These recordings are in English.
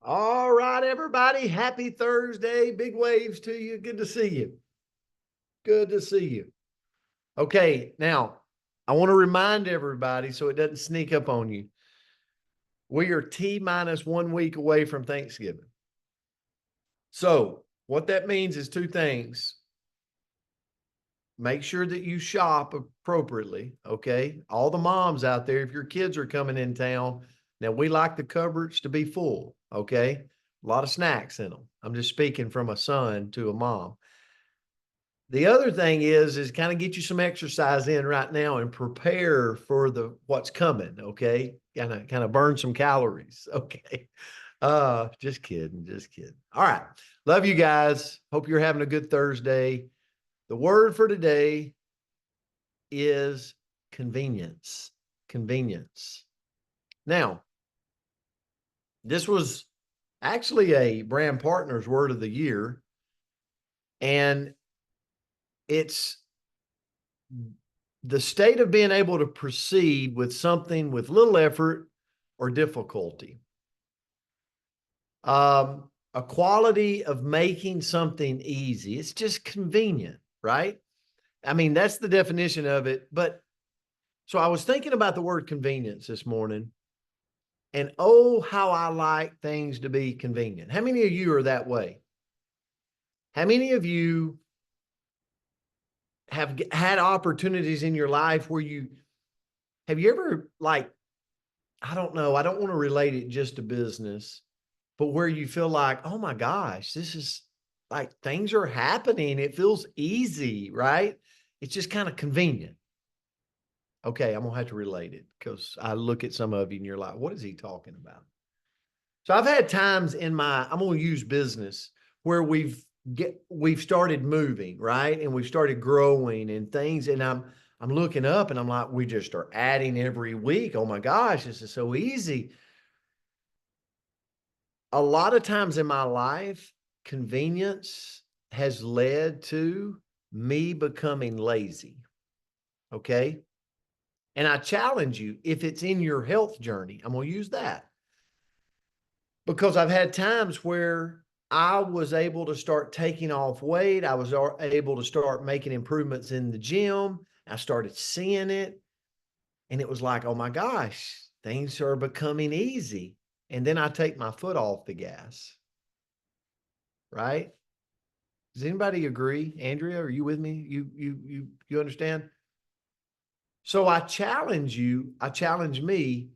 All right, everybody. Happy Thursday. Big waves to you. Good to see you. Good to see you. Okay, now I want to remind everybody so it doesn't sneak up on you. We are T minus 1 week away from Thanksgiving. So, what that means is two things. Make sure that you shop appropriately. Okay. All the moms out there, if your kids are coming in town, now we like the cupboards to be full. Okay. A lot of snacks in them. I'm just speaking from a son to a mom. The other thing is kind of get you some exercise in right now and prepare for the what's coming. Okay. Kind of burn some calories. Okay. Just kidding. Just kidding. All right. Love you guys. Hope you're having a good Thursday. The word for today is convenience. Convenience. Now, this was actually a brand partner's word of the year, and it's the state of being able to proceed with something with little effort or difficulty. A quality of making something easy. It's just convenient, right? I mean, that's the definition of it. But so I was thinking about the word convenience this morning, and oh, how I like things to be convenient. How many of you are that way? How many of you have had opportunities in your life where have you ever, like, I don't know, I don't want to relate it just to business, but where you feel like, oh my gosh, this is like things are happening. It feels easy, right? It's just kind of convenient. Okay, I'm gonna have to relate it because I look at some of you and you're like, what is he talking about? So I've had times I'm gonna use business where we've started moving, right? And we've started growing and things, and I'm looking up and I'm like, we just are adding every week. Oh my gosh, this is so easy. A lot of times in my life, convenience has led to me becoming lazy. Okay. And I challenge you, if it's in your health journey, I'm going to use that because I've had times where I was able to start taking off weight. I was able to start making improvements in the gym. I started seeing it. And it was like, oh my gosh, things are becoming easy. And then I take my foot off the gas. Right? Does anybody agree? Andrea, are you with me? You understand? So I challenge me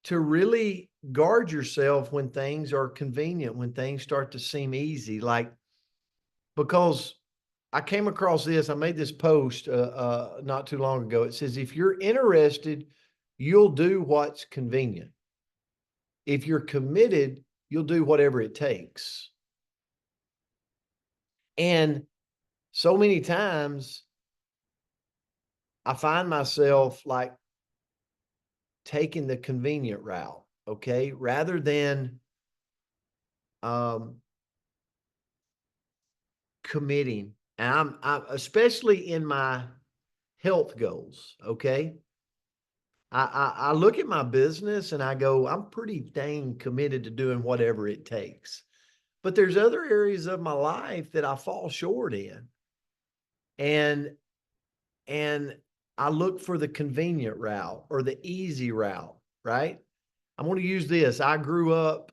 to really guard yourself when things are convenient, when things start to seem easy. Like, because I came across this, I made this post not too long ago. It says, if you're interested, you'll do what's convenient. If you're committed, you'll do whatever it takes. And so many times I find myself like taking the convenient route, okay, rather than um, committing. And I'm especially in my health goals, okay. I look at my business and I go, I'm pretty dang committed to doing whatever it takes. But there's other areas of my life that I fall short in, and and I look for the convenient route or the easy route, right? I'm going to use this. I grew up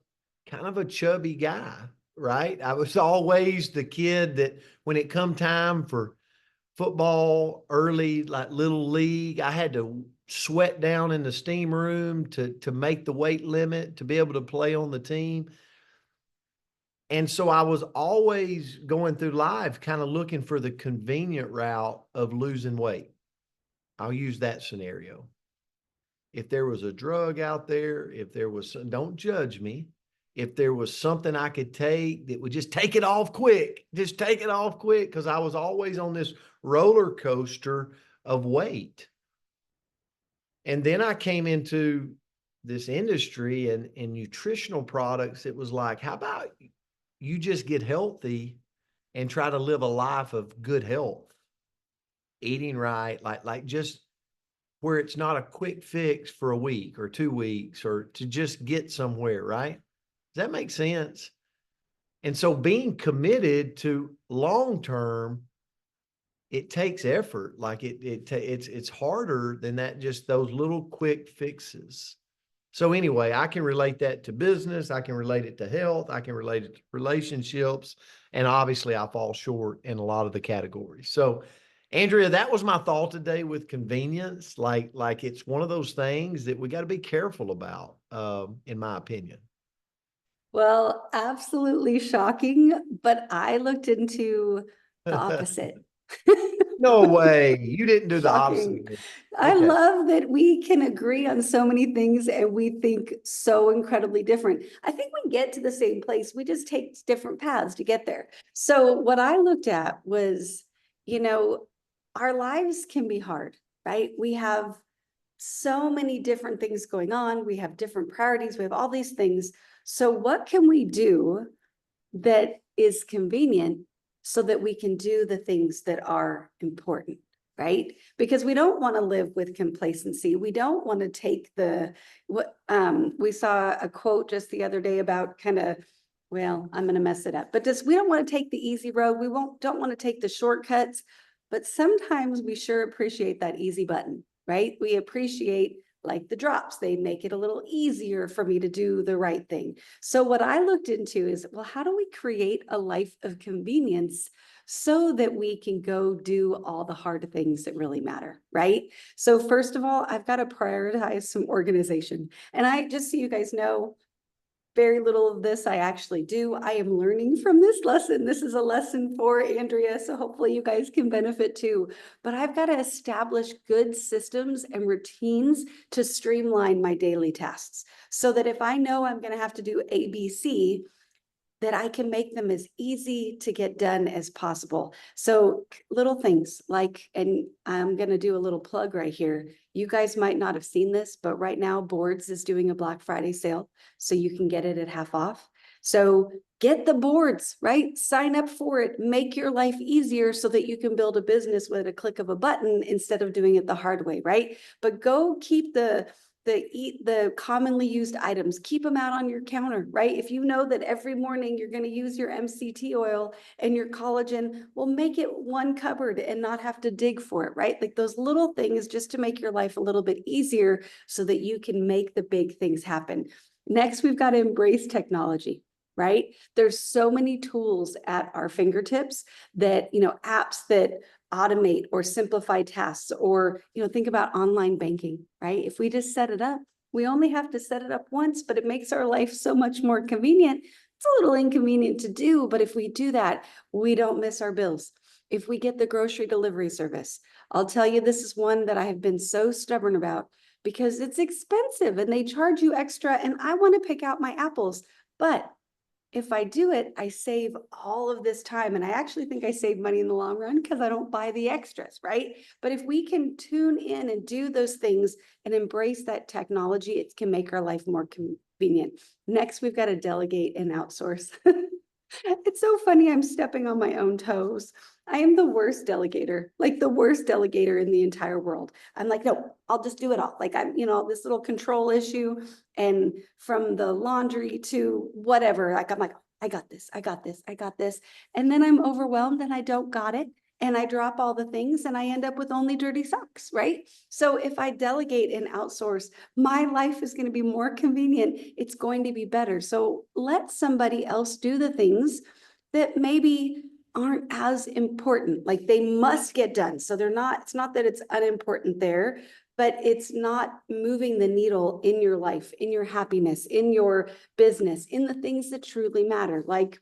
kind of a chubby guy, right? I was always the kid that when it come time for football, early, like little league, I had to sweat down in the steam room to make the weight limit to be able to play on the team. And so I was always going through life kind of looking for the convenient route of losing weight. I'll use that scenario. If there was a drug out there, if there was, don't judge me. If there was something I could take that would just take it off quick, just take it off quick, because I was always on this roller coaster of weight. And then I came into this industry and nutritional products. It was like, how about you just get healthy and try to live a life of good health, eating right, like just where it's not a quick fix for a week or 2 weeks or to just get somewhere, right? Does that make sense? And so being committed to long term, it takes effort. Like it's harder than that, just those little quick fixes. So anyway, I can relate that to business. I can relate it to health. I can relate it to relationships. And obviously I fall short in a lot of the categories. So Andrea, that was my thought today with convenience. Like it's one of those things that we got to be careful about, in my opinion. Well, absolutely shocking, but I looked into the opposite. No way. You didn't do the opposite. Shocking. I Okay. love that we can agree on so many things and we think so incredibly different. I think we get to the same place. We just take different paths to get there. So what I looked at was, you know, our lives can be hard, right? We have so many different things going on. We have different priorities. We have all these things. So what can we do that is convenient so that we can do the things that are important, right? Because we don't want to live with complacency. We don't want to take what we saw a quote just the other day about kind of, well, I'm going to mess it up, but just we don't want to take the easy road. We don't want to take the shortcuts, but sometimes we sure appreciate that easy button, right? We appreciate like the drops, they make it a little easier for me to do the right thing. So what I looked into is, well, how do we create a life of convenience so that we can go do all the hard things that really matter, right? So first of all, I've got to prioritize some organization. And I just so you guys know, very little of this I actually do. I am learning from this lesson. This is a lesson for Andrea, so hopefully you guys can benefit too. But I've got to establish good systems and routines to streamline my daily tasks so that if I know I'm going to have to do ABC, that I can make them as easy to get done as possible. So little things like, and I'm going to do a little plug right here. You guys might not have seen this, but right now Boards is doing a Black Friday sale, so you can get it at half off. So get the boards, right? Sign up for it. Make your life easier so that you can build a business with a click of a button instead of doing it the hard way, right? But go keep the commonly used items, keep them out on your counter, right? If you know that every morning you're going to use your MCT oil and your collagen, well, make it one cupboard and not have to dig for it, right? Like those little things just to make your life a little bit easier so that you can make the big things happen. Next, we've got to embrace technology, right? There's so many tools at our fingertips that, apps that automate or simplify tasks, or think about online banking, right? If we just set it up, we only have to set it up once, but it makes our life so much more convenient. It's a little inconvenient to do, but if we do that, we don't miss our bills. If we get the grocery delivery service, I'll tell you, this is one that I have been so stubborn about because it's expensive and they charge you extra, and I want to pick out my apples, but if I do it, I save all of this time. And I actually think I save money in the long run because I don't buy the extras, right? But if we can tune in and do those things and embrace that technology, it can make our life more convenient. Next, we've got to delegate and outsource. It's so funny. I'm stepping on my own toes. I am the worst delegator, like the worst delegator in the entire world. I'm like, no, I'll just do it all. Like I'm, this little control issue, and from the laundry to whatever, like I'm like, I got this, I got this, I got this. And then I'm overwhelmed and I don't got it. And I drop all the things and I end up with only dirty socks, right? So if I delegate and outsource, my life is going to be more convenient. It's going to be better. So let somebody else do the things that maybe aren't as important. Like they must get done. So it's not that it's unimportant there, but it's not moving the needle in your life, in your happiness, in your business, in the things that truly matter. Like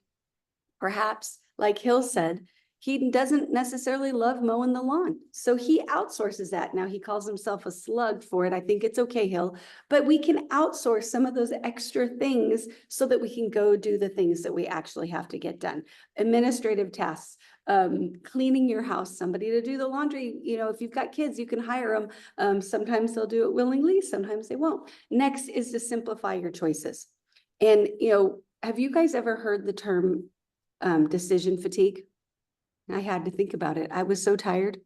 perhaps, like Hill said, he doesn't necessarily love mowing the lawn. So he outsources that. Now he calls himself a slug for it. I think it's okay, Hill, but we can outsource some of those extra things so that we can go do the things that we actually have to get done. Administrative tasks, cleaning your house, somebody to do the laundry. If you've got kids, you can hire them. Sometimes they'll do it willingly, sometimes they won't. Next is to simplify your choices. And, have you guys ever heard the term decision fatigue? I had to think about it. I was so tired.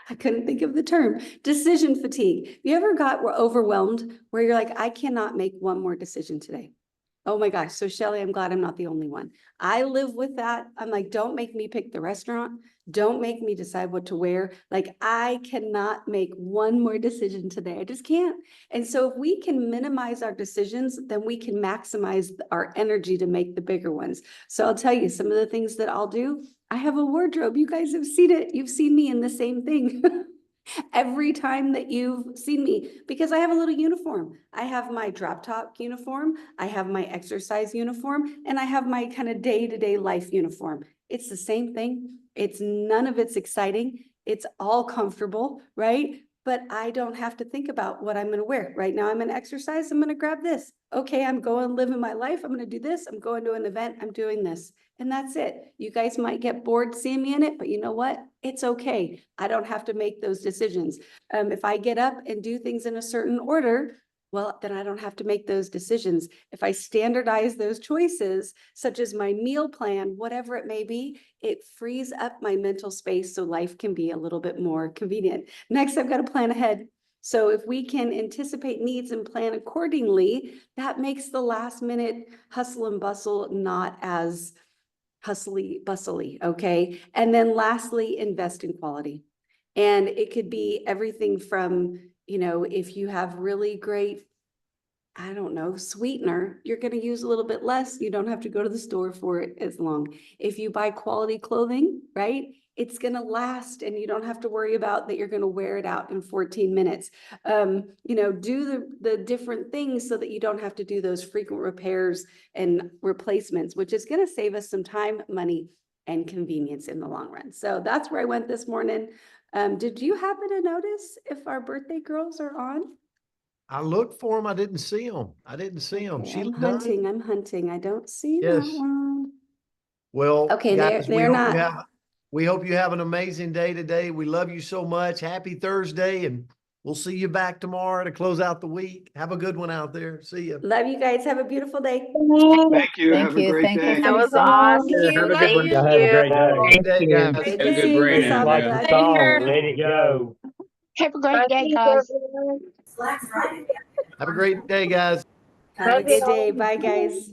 I couldn't think of the term. Decision fatigue. You ever got overwhelmed where you're like, I cannot make one more decision today? Oh my gosh. So Shelley, I'm glad I'm not the only one. I live with that. I'm like, don't make me pick the restaurant. Don't make me decide what to wear. Like I cannot make one more decision today. I just can't. And so if we can minimize our decisions, then we can maximize our energy to make the bigger ones. So I'll tell you some of the things that I'll do. I have a wardrobe. You guys have seen it. You've seen me in the same thing. Every time that you've seen me, because I have a little uniform. I have my drop top uniform, I have my exercise uniform, and I have my kind of day-to-day life uniform. It's the same thing. It's none of it's exciting. It's all comfortable, right? But I don't have to think about what I'm going to wear. Right now, I'm going to exercise. I'm going to grab this. Okay, I'm going living my life. I'm going to do this. I'm going to an event. I'm doing this. And that's it. You guys might get bored seeing me in it, but you know what? It's okay. I don't have to make those decisions. If I get up and do things in a certain order, well, then I don't have to make those decisions. If I standardize those choices, such as my meal plan, whatever it may be, it frees up my mental space so life can be a little bit more convenient. Next, I've got to plan ahead. So if we can anticipate needs and plan accordingly, that makes the last minute hustle and bustle not as hustly bustly, okay? And then lastly, invest in quality. And it could be everything from, if you have really great, I don't know, sweetener, you're going to use a little bit less. You don't have to go to the store for it as long. If you buy quality clothing, right? It's going to last and you don't have to worry about that you're going to wear it out in 14 minutes. Do the different things so that you don't have to do those frequent repairs and replacements, which is going to save us some time, money, and convenience in the long run. So that's where I went this morning. Did you happen to notice if our birthday girls are on? I looked for them. I didn't see them. I didn't see them. Okay, Sheila I'm Dunn. hunting. I'm hunting. I don't see that Yes. one. Well, Okay, guys, they're not. we hope you have an amazing day today. We love you so much. Happy Thursday, and we'll see you back tomorrow to close out the week. Have a good one out there. See you. Love you guys. Have a beautiful day. Thank you. Have a great Thank you. day. That was Susan. awesome. Have a good one. Thank Y'all have a great day. Great day, guys. Great Have to a good see you, brain, Miss everybody. Like the Abba. song, let it go. Have a great day, guys. Have a great day, guys. Have a good day. Bye, guys.